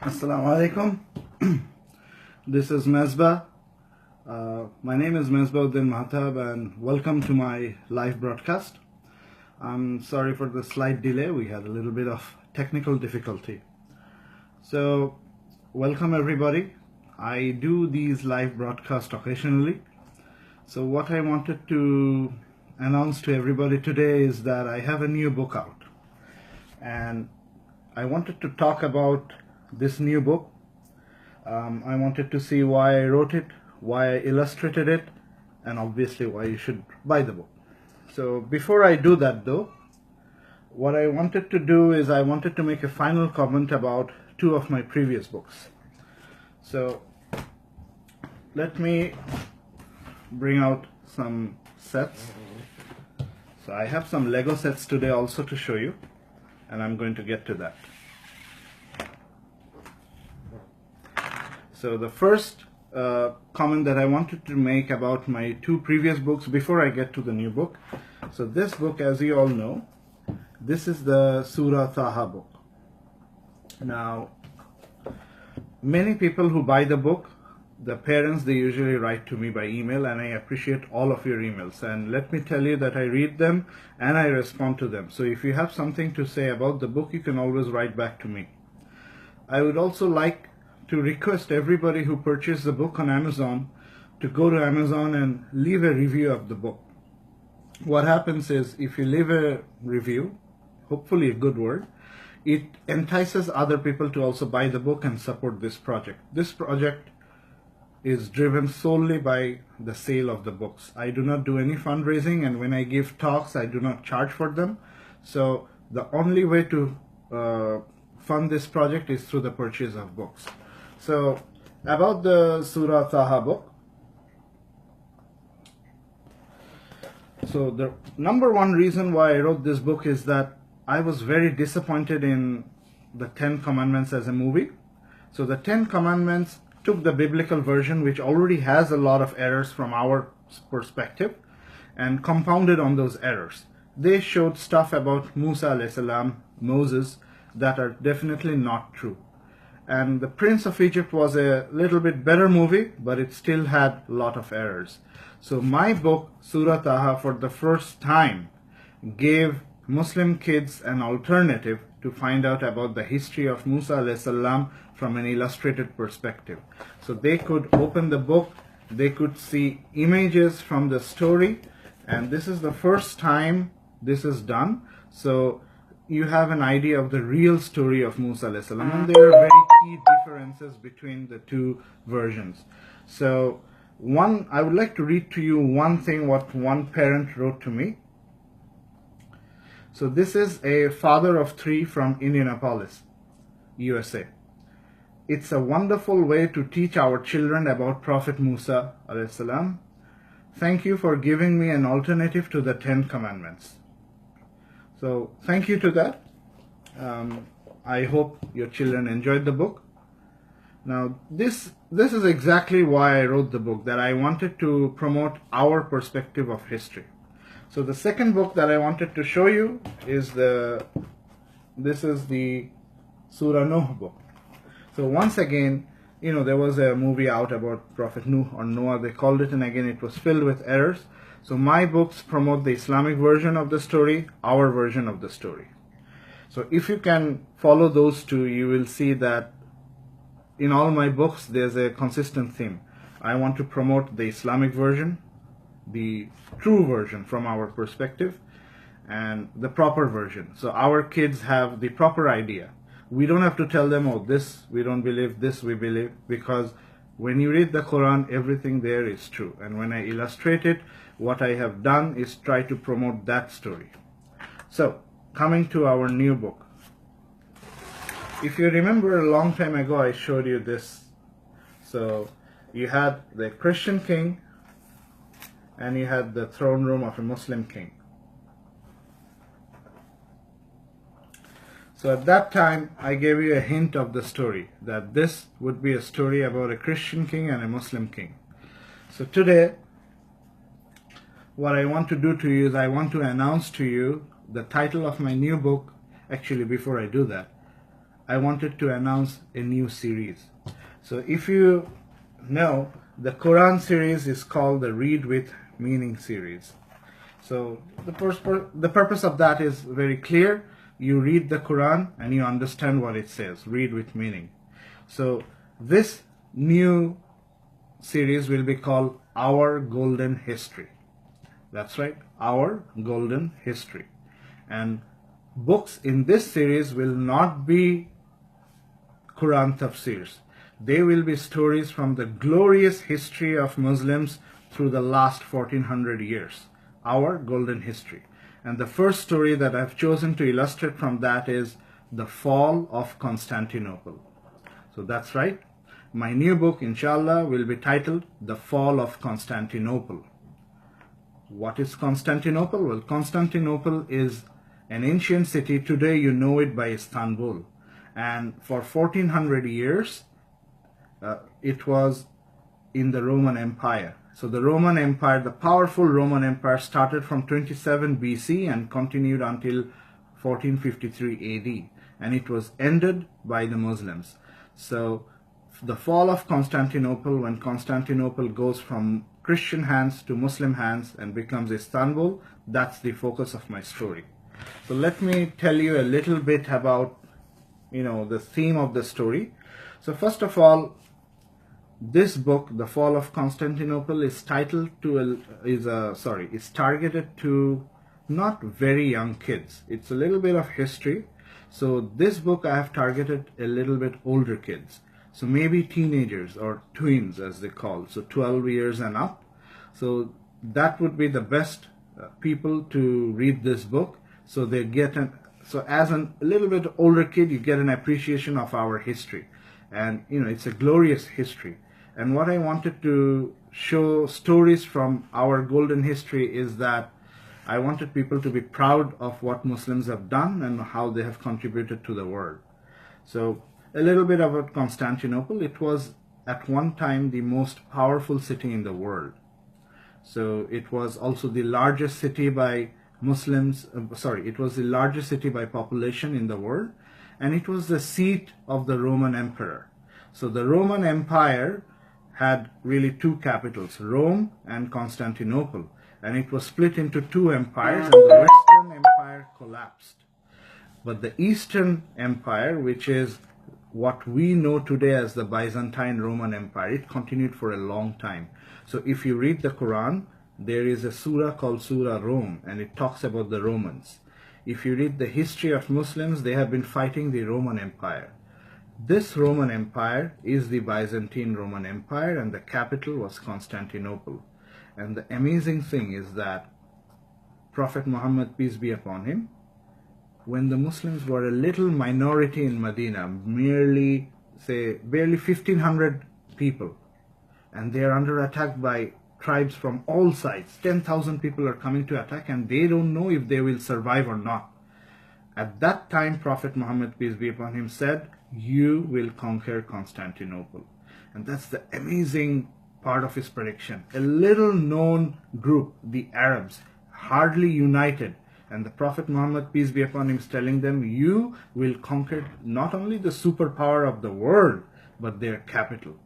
Assalamu alaikum. This is Mesbah. My name is Mesbauddin Mahatab and welcome to my live broadcast. I'm sorry for the slight delay. We had a little bit of technical difficulty. So, welcome everybody. I do these live broadcasts occasionally. So what I wanted to announce to everybody today is that I have a new book out. And I wanted to talk about this new book. I wanted to see why I wrote it, why I illustrated it, and obviously why you should buy the book. So before I do that though, what I wanted to do is I wanted to make a final comment about two of my previous books. So let me bring out some sets. So I have some Lego sets today also to show you, and I'm going to get to that. So the first comment that I wanted to make about my two previous books before I get to the new book. So this book, as you all know, this is the Surah Taha book. Now, many people who buy the book, the parents, they usually write to me by email, and I appreciate all of your emails. And let me tell you that I read them and I respond to them. So if you have something to say about the book, you can always write back to me. I would also like to request everybody who purchased the book on Amazon to go to Amazon and leave a review of the book. What happens is, if you leave a review, hopefully a good word, it entices other people to also buy the book and support this project. This project is driven solely by the sale of the books. I do not do any fundraising, and when I give talks, I do not charge for them. So the only way to fund this project is through the purchase of books. So about the Surah Taha book. So the number one reason why I wrote this book is that I was very disappointed in the 10 Commandments as a movie. So the 10 Commandments took the biblical version, which already has a lot of errors from our perspective, and compounded on those errors. They showed stuff about Musa alayhi salam, Moses, that are definitely not true. And The Prince of Egypt was a little bit better movie, but it still had a lot of errors. So my book, Surah Taha, for the first time, gave Muslim kids an alternative to find out about the history of Musa alayhi salam from an illustrated perspective. So they could open the book, they could see images from the story, and this is the first time this is done. So you have an idea of the real story of Musa alayhi salam, and there are very key differences between the two versions. So I would like to read to you one thing what one parent wrote to me. So this is a father of three from Indianapolis, USA. It's a wonderful way to teach our children about Prophet Musa alayhi salam. Thank you for giving me an alternative to the 10 Commandments. So thank you to that. I hope your children enjoyed the book. Now this is exactly why I wrote the book, that I wanted to promote our perspective of history. So the second book that I wanted to show you is this is the Surah Nuh book. So once again, there was a movie out about Prophet Nuh, or Noah they called it, and again it was filled with errors. So my books promote the Islamic version of the story, our version of the story. So if you can follow those two, you will see that in all my books there's a consistent theme. I want to promote the Islamic version, the true version from our perspective, and the proper version. So our kids have the proper idea. We don't have to tell them, oh, this we don't believe, this we believe, because when you read the Quran, everything there is true. And when I illustrate it, what I have done is try to promote that story. So, coming to our new book. If you remember, a long time ago I showed you this. So, you had the Christian king, and you had the throne room of a Muslim king. So at that time, I gave you a hint of the story, that this would be a story about a Christian king and a Muslim king. So today, what I want to do to you is I want to announce to you the title of my new book. Actually, before I do that, I wanted to announce a new series. So if you know, the Quran series is called the Read with Meaning series. So the purpose of that is very clear. You read the Quran and you understand what it says. Read with meaning. So this new series will be called Our Golden History. That's right, Our Golden History. And books in this series will not be Quran tafsirs. They will be stories from the glorious history of Muslims through the last 1400 years. Our Golden History. And the first story that I've chosen to illustrate from that is the Fall of Constantinople. So that's right. My new book, inshallah, will be titled The Fall of Constantinople. What is Constantinople? Well, Constantinople is an ancient city. Today you know it by Istanbul. And for 1400 years, it was in the Roman Empire. So the Roman Empire, the powerful Roman Empire, started from 27 BC and continued until 1453 AD. And it was ended by the Muslims. So the fall of Constantinople, when Constantinople goes from Christian hands to Muslim hands and becomes Istanbul, that's the focus of my story. So let me tell you a little bit about, the theme of the story. So first of all, this book, The Fall of Constantinople, is targeted to not very young kids. It's a little bit of history. So this book I have targeted a little bit older kids. So maybe teenagers or tweens as they call. So 12 years and up. So that would be the best people to read this book. So they get as a little bit older kid, you get an appreciation of our history. And it's a glorious history. And what I wanted to show stories from our golden history is that I wanted people to be proud of what Muslims have done and how they have contributed to the world. So a little bit about Constantinople. It was at one time the most powerful city in the world. So it was also the largest city by it was the largest city by population in the world. And it was the seat of the Roman Emperor. So the Roman Empire had really two capitals, Rome and Constantinople. And it was split into two empires, and the Western Empire collapsed. But the Eastern Empire, which is what we know today as the Byzantine Roman Empire, it continued for a long time. So if you read the Quran, there is a surah called Surah Rome, and it talks about the Romans. If you read the history of Muslims, they have been fighting the Roman Empire. This Roman Empire is the Byzantine Roman Empire, and the capital was Constantinople. And the amazing thing is that Prophet Muhammad, peace be upon him, when the Muslims were a little minority in Medina, barely 1,500 people, and they are under attack by tribes from all sides. 10,000 people are coming to attack, and they don't know if they will survive or not. At that time, Prophet Muhammad, peace be upon him, said, "You will conquer Constantinople." And that's the amazing part of his prediction. A little known group, the Arabs, hardly united. And the Prophet Muhammad, peace be upon him, is telling them, you will conquer not only the superpower of the world, but their capital.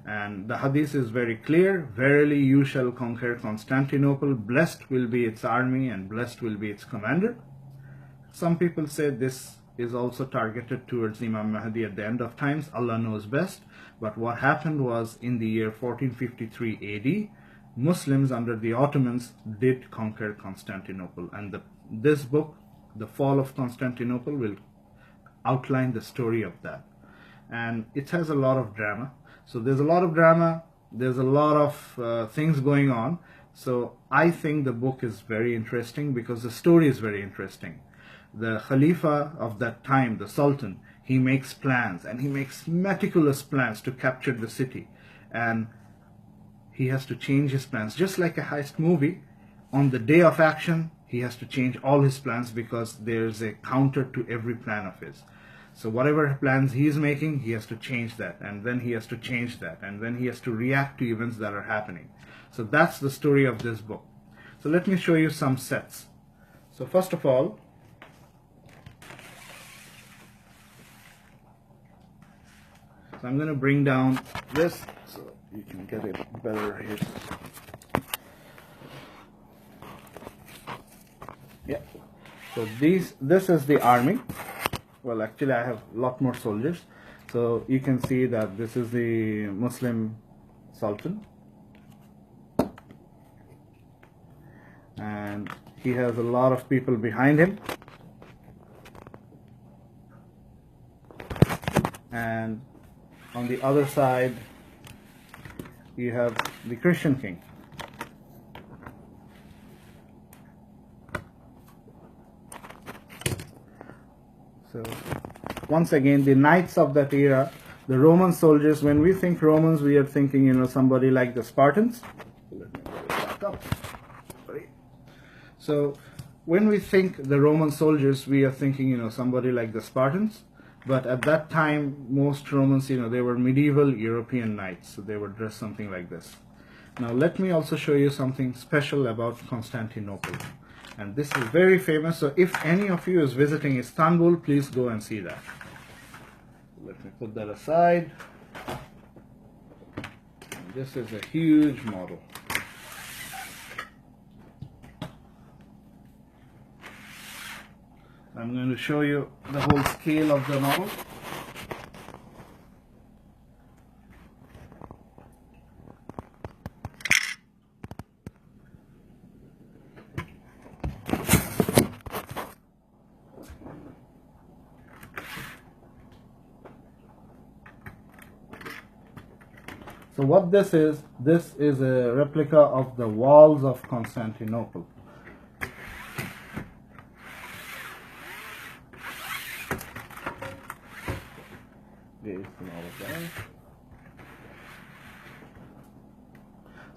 And the hadith is very clear. Verily you shall conquer Constantinople. Blessed will be its army and blessed will be its commander. Some people say this is also targeted towards Imam Mahdi at the end of times. Allah knows best. But what happened was, in the year 1453 AD, Muslims under the Ottomans did conquer Constantinople. And this book, The Fall of Constantinople, will outline the story of that. And it has a lot of drama. So there's a lot of drama. There's a lot of things going on. So I think the book is very interesting because the story is very interesting. The Khalifa of that time, the Sultan, he makes plans, and he makes meticulous plans to capture the city. And he has to change his plans. Just like a heist movie, on the day of action, he has to change all his plans because there's a counter to every plan of his. So whatever plans he is making, he has to change that, and then he has to change that, and then he has to react to events that are happening. So that's the story of this book. So let me show you some sets. So first of all, So I'm going to bring down this so you can get it better here. Yeah. So this is the army. Well, actually I have a lot more soldiers. So you can see that this is the Muslim Sultan. And he has a lot of people behind him. And on the other side, you have the Christian king. So once again, the knights of that era, the Roman soldiers, when we think Romans, we are thinking, you know, somebody like the Spartans. Let me put it back up. Sorry. So when we think the Roman soldiers, we are thinking, you know, somebody like the Spartans. But at that time, most Romans, you know, they were medieval European knights. So they were dressed something like this. Now let me also show you something special about Constantinople. And this is very famous. So if any of you is visiting Istanbul, please go and see that. Let me put that aside. And this is a huge model. I'm going to show you the whole scale of the model. So what this is a replica of the walls of Constantinople.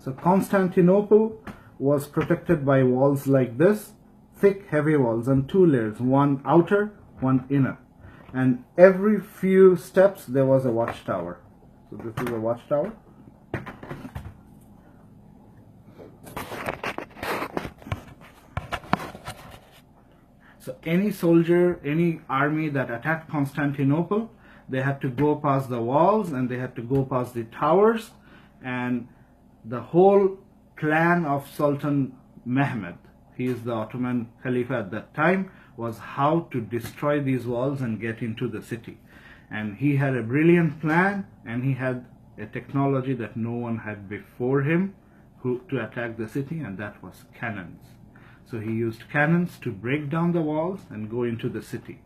So Constantinople was protected by walls like this, thick, heavy walls, and two layers, one outer, one inner. And every few steps there was a watchtower. So this is a watchtower. So any soldier, any army that attacked Constantinople, they had to go past the walls and they had to go past the towers, and the whole plan of Sultan Mehmed, he is the Ottoman Khalifa at that time, was how to destroy these walls and get into the city. And he had a brilliant plan, and he had a technology that no one had before him to attack the city, and that was cannons. So he used cannons to break down the walls and go into the city.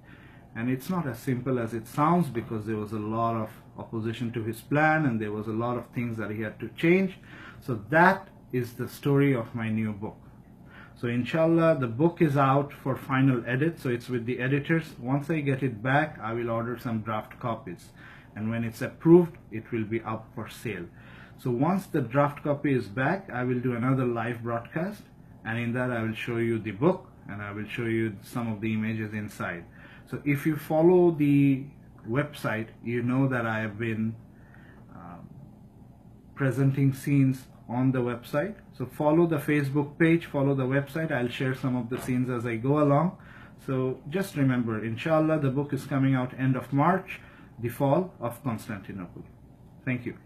And it's not as simple as it sounds, because there was a lot of opposition to his plan and there was a lot of things that he had to change. So that is the story of my new book. So inshallah, the book is out for final edit, so it's with the editors. Once I get it back, I will order some draft copies, and when it's approved, it will be up for sale. So once the draft copy is back, I will do another live broadcast, and in that I will show you the book and I will show you some of the images inside. So if you follow the website, you know that I have been presenting scenes on the website. So follow the Facebook page, follow the website. I'll share some of the scenes as I go along. So just remember, inshallah, the book is coming out end of March, The Fall of Constantinople. Thank you.